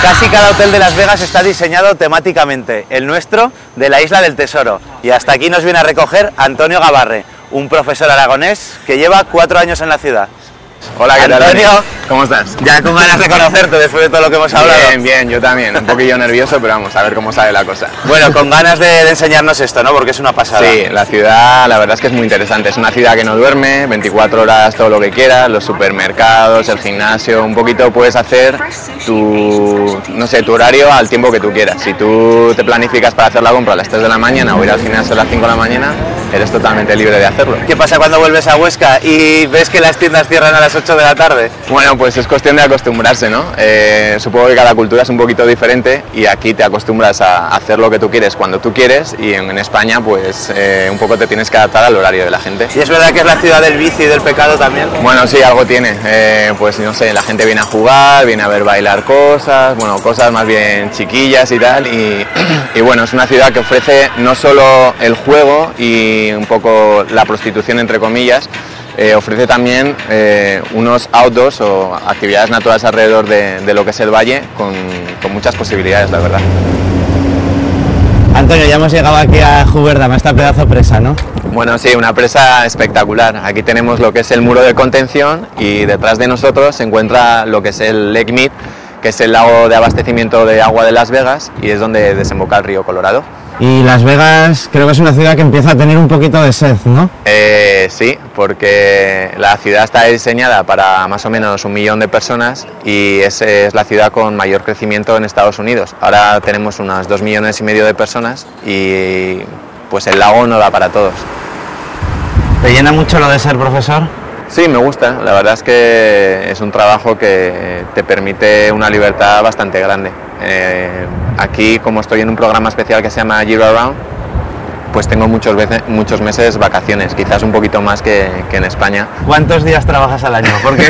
Casi cada hotel de Las Vegas está diseñado temáticamente, el nuestro de la Isla del Tesoro. Y hasta aquí nos viene a recoger Antonio Gabarre, un profesor aragonés que lleva 4 años en la ciudad. Hola, ¿qué tal? Antonio, ¿Cómo estás? ya con ganas de conocerte después de todo lo que hemos hablado. Bien, bien, yo también. Un poquillo nervioso, pero vamos a ver cómo sale la cosa. Bueno, con ganas de enseñarnos esto, ¿no? Porque es una pasada. Sí, la ciudad, la verdad es que es muy interesante. Es una ciudad que no duerme, 24 horas todo lo que quieras, los supermercados, el gimnasio, un poquito puedes hacer tu, no sé, tu horario al tiempo que tú quieras. Si tú te planificas para hacer la compra a las 3 de la mañana o ir al gimnasio a las 5 de la mañana, eres totalmente libre de hacerlo. ¿Qué pasa cuando vuelves a Huesca y ves que las tiendas cierran a las 8 de la tarde? Bueno, pues es cuestión de acostumbrarse, ¿no? Supongo que cada cultura es un poquito diferente y aquí te acostumbras a hacer lo que tú quieres cuando tú quieres, y en España pues un poco te tienes que adaptar al horario de la gente. ¿Y es verdad que es la ciudad del vicio y del pecado también? Bueno, sí, algo tiene. Pues no sé, la gente viene a jugar, viene a ver bailar cosas, bueno, cosas más bien chiquillas y tal, y bueno, es una ciudad que ofrece no solo el juego y un poco la prostitución entre comillas, ofrece también unos outdoors o actividades naturales alrededor de lo que es el valle con muchas posibilidades, la verdad. Antonio, ya hemos llegado aquí a Juverdam, a esta pedazo presa, ¿no? Bueno, sí, una presa espectacular. Aquí tenemos lo que es el muro de contención y detrás de nosotros se encuentra lo que es el Lake Mead, que es el lago de abastecimiento de agua de Las Vegas y es donde desemboca el río Colorado. Y Las Vegas creo que es una ciudad que empieza a tener un poquito de sed, ¿no? Sí, porque la ciudad está diseñada para más o menos 1 millón de personas y es la ciudad con mayor crecimiento en Estados Unidos. Ahora tenemos unas 2,5 millones de personas y pues el lago no da para todos. ¿Te llena mucho lo de ser profesor? Sí, me gusta. La verdad es que es un trabajo que te permite una libertad bastante grande. Aquí, como estoy en un programa especial que se llama Year Round, pues tengo muchos meses vacaciones, quizás un poquito más que en España. ¿Cuántos días trabajas al año? Porque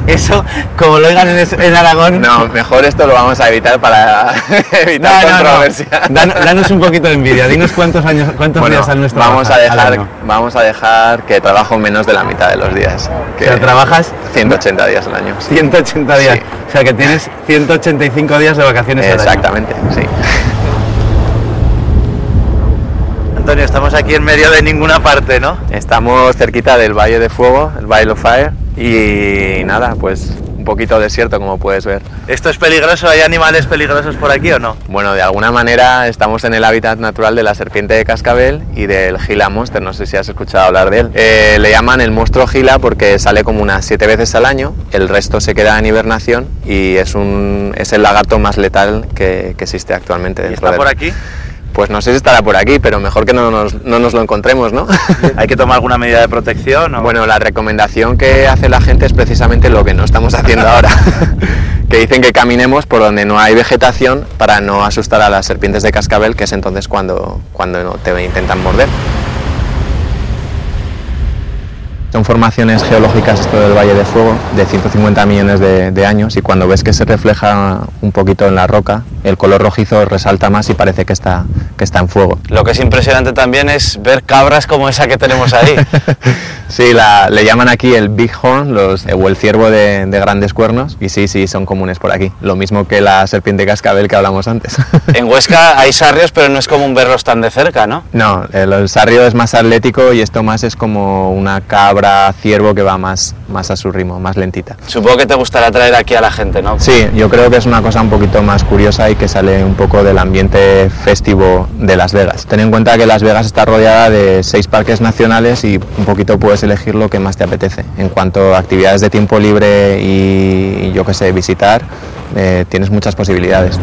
eso como lo oigan en Aragón... No, mejor esto lo vamos a evitar para evitar controversia. No. Danos un poquito de envidia, dinos cuántos días al mes trabajas al año. Vamos a dejar que trabajo menos de la mitad de los días. ¿Pero trabajas? 180 días al año. 180 días, sí. O sea que tienes 185 días de vacaciones al año. Exactamente, sí. Antonio, estamos aquí en medio de ninguna parte, ¿no? Estamos cerquita del Valle de Fuego, el Vale of Fire, y nada, pues un poquito desierto, como puedes ver. ¿Esto es peligroso? ¿Hay animales peligrosos por aquí o no? Bueno, de alguna manera estamos en el hábitat natural de la serpiente de cascabel y del Gila monster, no sé si has escuchado hablar de él. Le llaman el monstruo Gila porque sale como unas 7 veces al año, el resto se queda en hibernación y es el lagarto más letal que existe actualmente. ¿Y está por aquí? Pues no sé si estará por aquí, pero mejor que no nos lo encontremos, ¿no? ¿Hay que tomar alguna medida de protección? ¿O? Bueno, la recomendación que hace la gente es precisamente lo que no estamos haciendo ahora, que dicen que caminemos por donde no hay vegetación para no asustar a las serpientes de cascabel, que es entonces cuando te intentan morder. Son formaciones geológicas, esto del Valle de Fuego, de 150 millones de años, y cuando ves que se refleja un poquito en la roca, el color rojizo resalta más y parece que está en fuego. Lo que es impresionante también es ver cabras como esa que tenemos ahí. Sí, le llaman aquí el bighorn, o el ciervo de grandes cuernos, y sí, son comunes por aquí. Lo mismo que la serpiente cascabel que hablamos antes. En Huesca hay sarrios, pero no es común verlos tan de cerca, ¿no? No, el sarrio es más atlético y esto más es como una cabra ciervo que va más a su ritmo, más lentita. Supongo que te gustará traer aquí a la gente, ¿no? Sí, yo creo que es una cosa un poquito más curiosa y que sale un poco del ambiente festivo de Las Vegas. Ten en cuenta que Las Vegas está rodeada de 6 parques nacionales y un poquito puedes elegir lo que más te apetece. En cuanto a actividades de tiempo libre y yo qué sé, visitar, tienes muchas posibilidades.